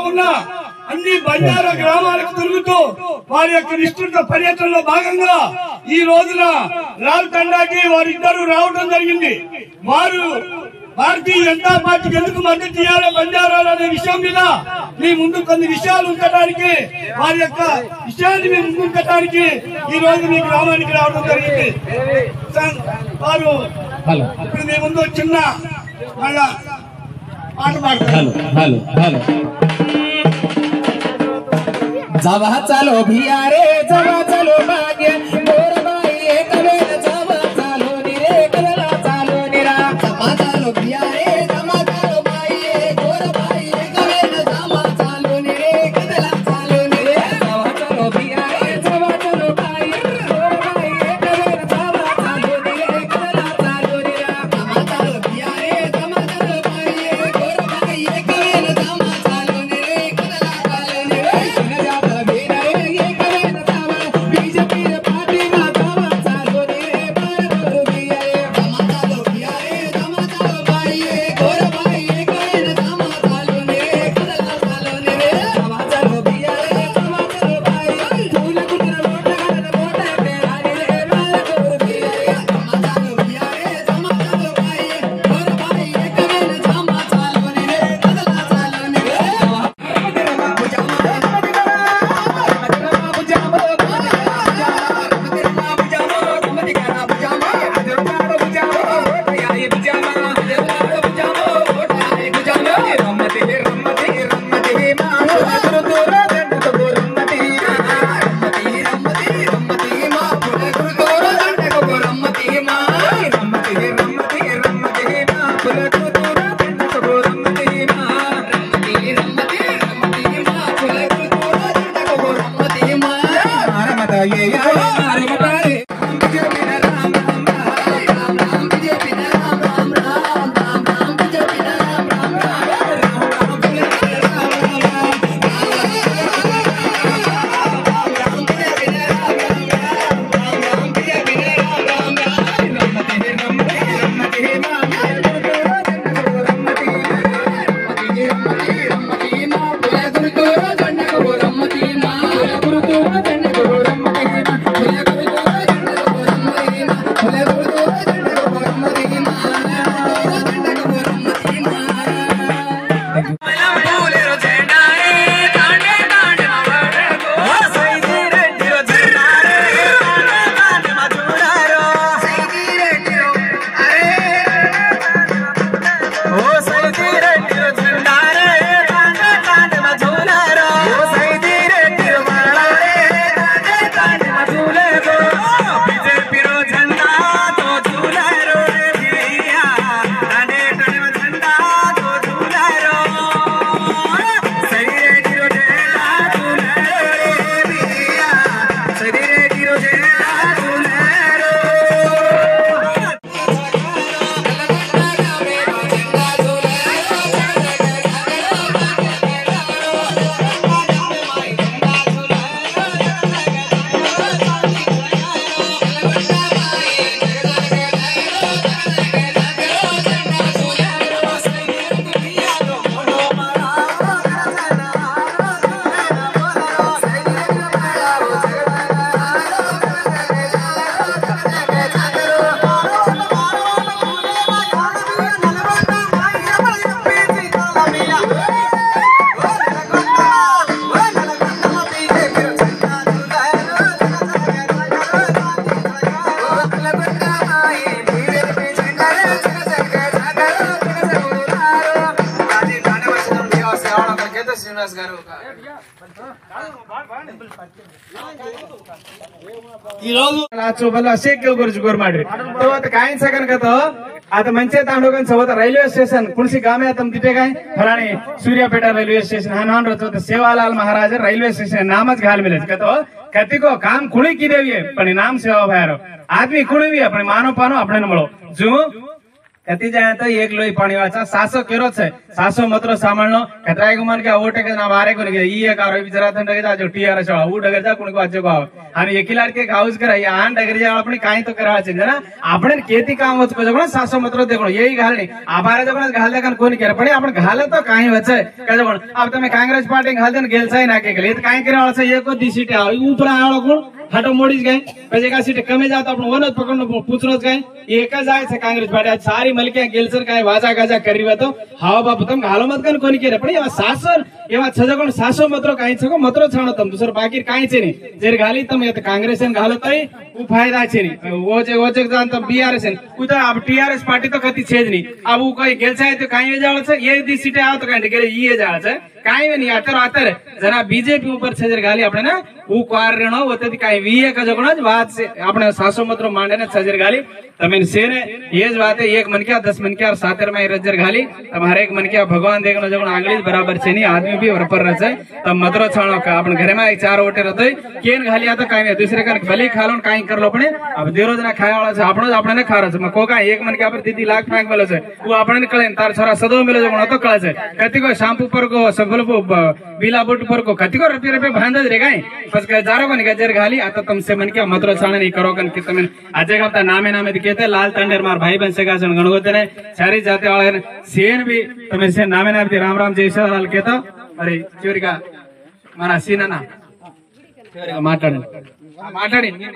ఉన్న అన్ని బంజారా గ్రామాలకు తిరుగుతూ వారి యొక్క విస్తృత పర్యటనలో భాగంగా ఈ రోజున లాల్ తండాకి వారిద్దరూ రావడం జరిగింది. వారు భారతీయ జనతా పార్టీకి ఎందుకు మద్దతు ఇవ్వాలి బంజారాలు అనే విషయం మీద మీ ముందు కొన్ని విషయాలు ఉంచడానికి, వారి యొక్క విషయాన్ని మీ ముందు ఉంచడానికి ఈ రోజు మీ గ్రామానికి రావడం జరిగింది. వారు ఇప్పుడు మీ ముందు చిన్న మళ్ళా పాట పాడతారు. जवा चलो भिया रे जवा चलो भाग्य मोर बाई एक वेळ जवा चालो निरे कला चालो निरा जवा चलो भिया रे जवा चलो बाई मोर बाई एक वेळ जवा चालो निरे कला चालो निरे जवा चलो भिया रे जवा चलो बाई मोर बाई एक वेळ जवा चालो निरे कला चालो निरा जवा चलो भिया रे जवा चलो बाई मोर बाई एक वेळ जवा चालो निरे कला चालो निरे गुरुजी गोर ಮಾಡ್ರಿ तो कायन सकन का तो आता मंचे तांडोगन सवत रेल्वे स्टेशन कुणसी गामे तम तिथे काय फलाणी सूर्यापेटा रेल्वे स्टेशन हान रचो तो सेवालाल महाराज रेल्वे स्टेशन नामच घाल मिले का तो कति को काम कुणी की देवी है पण नाम सेवा भायर आदमी कुणी भी अपने मानो पानो अपने न મળો जो कती जाए तो एक लोई पाणी वाचा 700 केरो छे 700 मतरो सामाळनो कतराय गुमान के ओटे के ना मारे कोनी ई एक आरो बिचारा तन डगे जा टीआरएस वाला ऊ डगे जा कोणी को आजो गाव आणि एकिलार के गावस करा आन डगरी जा आपण काय तो करा छे ना आपण केती काम वच को 700 मतरो देखो यही घालनी आभारे जगण घाल दे कोणी करे पण आपण घाल तो काय वचे का जगण अब तमे कांग्रेस पार्टी घाल दे गेलसाय ना के ले काय करे वाला छे एको दी सीट आवे ऊपर आळो कोण हाटो मोडीच गए પછી કા સીટ કમે જાતો आपण વનજ પકડનો પૂછરો જ ગए એક જ જાય છે कांग्रेस पार्टी आज सारी मलकिया गेलसर काय वाजा गाजा કરી હતો हावा बाप तम घालो मत कन कोनी केरे पण एवा 700 एवा छजगण 700 मतरो काय छको मतरो छाणो तम दुसर बाकी काय छे नी जेर गाली तम ये कांग्रेसन घालो तई उ फायदा छे नी ओजे जान तम बीआरएस उ तो अब टीआरएस पार्टी तो कती छे ज नी अब उ कोई गेलसाय तो काय जावळ छे ये दी सीटे आवत काय गेले ई जाळ छे काय नहीं आतर जरा बीजेपी ऊपर छजर गाली આપણે ને उ કાર્યણો વતતી કાઈ વીએ કજગણો જ વાત છે આપણે 700 मतरो मांडे ने छजर गाली तमें सेने ये ज बात है 1 मन क्या 10 मन क्या और 7 में रजर गाली तुम्हारे एक मन क्या भगवान देखनो जगण आंगली बराबर छे नी आदमी भी बराबर रहे तब मतरो छाणो का आपण घरे में 4 ओटे रहतोय केन घाली आता काय दुसरे का भली खालोन काय करलो पण अब देरोज ना खाया वाला છે આપણો જ આપણે ને ખારો છે म कोका 1 मन क्या पर दीदी लाख फेंक मेलो છે उ આપણે ને कळे तार छोरा सदो मेलो जगण तो कळे છે कति को शैम्पू पर को सफल को बीला बोट पर को कति को रुपये भांद रे काय बस काय जारो कोनी गजर घाली आता तुमसे मन क्या मतरो छाणे नहीं करो कन कि तमे आजे का नामे नामे कहते लाल तंडेर मार भाई बन सका सन गणगोते ने सारी जाते वाले सेन भी तमे से नामे नामे राम राम जय श्री लाल कहता अरे चोरी का मारा सीना ना चोरी का माटाडी माटाडी ये